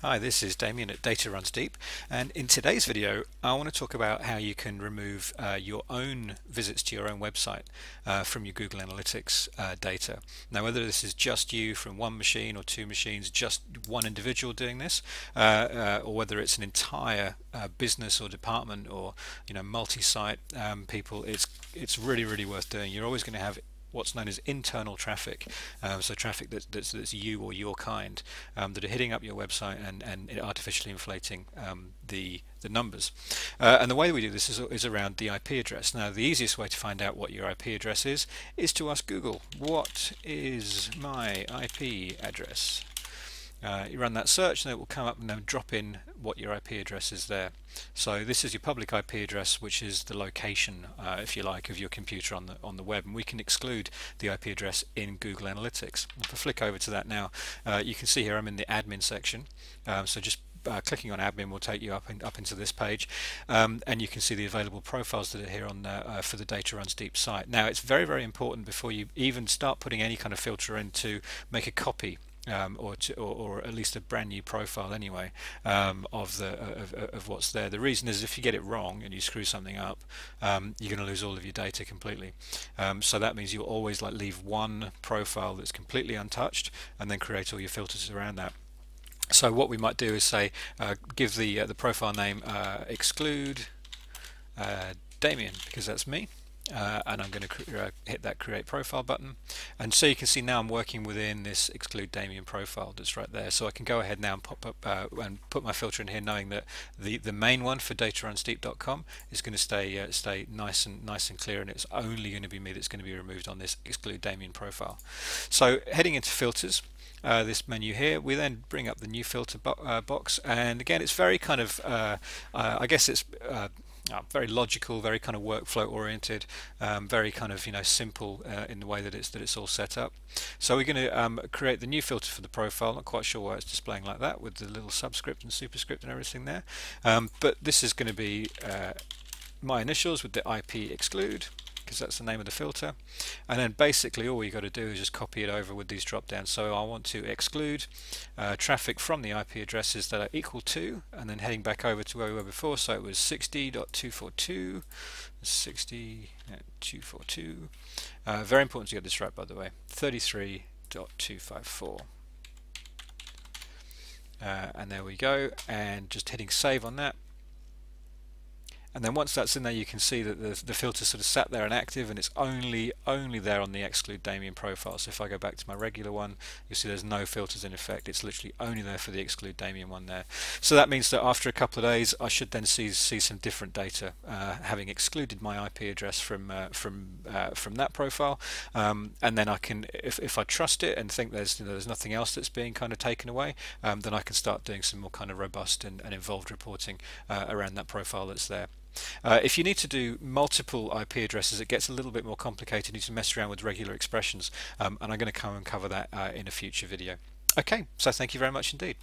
Hi, this is Damien at Data Runs Deep, and in today's video I want to talk about how you can remove your own visits to your own website from your Google Analytics data. Now, whether this is just you from one machine or two machines, just one individual doing this, or whether it's an entire business or department or multi-site people, it's really worth doing. You're always going to have what's known as internal traffic, so traffic that's you or your kind, that are hitting up your website and artificially inflating the numbers. And the way we do this is around the IP address. Now, the easiest way to find out what your IP address is to ask Google, what is my IP address? You run that search and it will come up and then drop in what your IP address is there. So this is your public IP address, which is the location, if you like, of your computer on the web, and we can exclude the IP address in Google Analytics. If I flick over to that now, you can see here I'm in the admin section. So just clicking on admin will take you up into this page, and you can see the available profiles that are here on for the Data Runs Deep site. Now, it's very important before you even start putting any kind of filter in to make a copy or at least a brand new profile anyway, of what's there. The reason is if you get it wrong and you screw something up, you're going to lose all of your data completely. So that means you'll always leave one profile that's completely untouched and then create all your filters around that. So what we might do is say give the profile name exclude Damien, because that's me. And I'm going to hit that create profile button, and so you can see now I'm working within this exclude Damien profile that's right there. So I can go ahead now and pop up and put my filter in here, knowing that the main one for datarunsdeep.com is going to stay nice and clear, and it's only going to be me that's going to be removed on this exclude Damien profile. So heading into filters, this menu here, we then bring up the new filter box, and again it's very kind of I guess it's very logical, very kind of workflow oriented, very kind of simple in the way that it's all set up. So we're going to create the new filter for the profile. Not quite sure why it's displaying like that with the little subscript and superscript and everything there, but this is going to be my initials with the IP exclude, because that's the name of the filter, and then basically all you got to do is just copy it over with these drop downs. So I want to exclude traffic from the IP addresses that are equal to, and then heading back over to where we were before, so it was 60.242, 60.242, very important to get this right, by the way, 33.254, and there we go, and just hitting save on that. And then once that's in there, you can see that the filter sort of sat there and active, and it's only there on the exclude Damien profile. So if I go back to my regular one, you'll see there's no filters in effect. It's literally only there for the exclude Damien one there. So that means that after a couple of days, I should then see some different data, having excluded my IP address from that profile, and then I can, if I trust it and think there's nothing else that's being kind of taken away, then I can start doing some more kind of robust and involved reporting around that profile that's there. If you need to do multiple IP addresses, it gets a little bit more complicated. You need to mess around with regular expressions, and I'm going to come and cover that in a future video. Okay, so thank you very much indeed.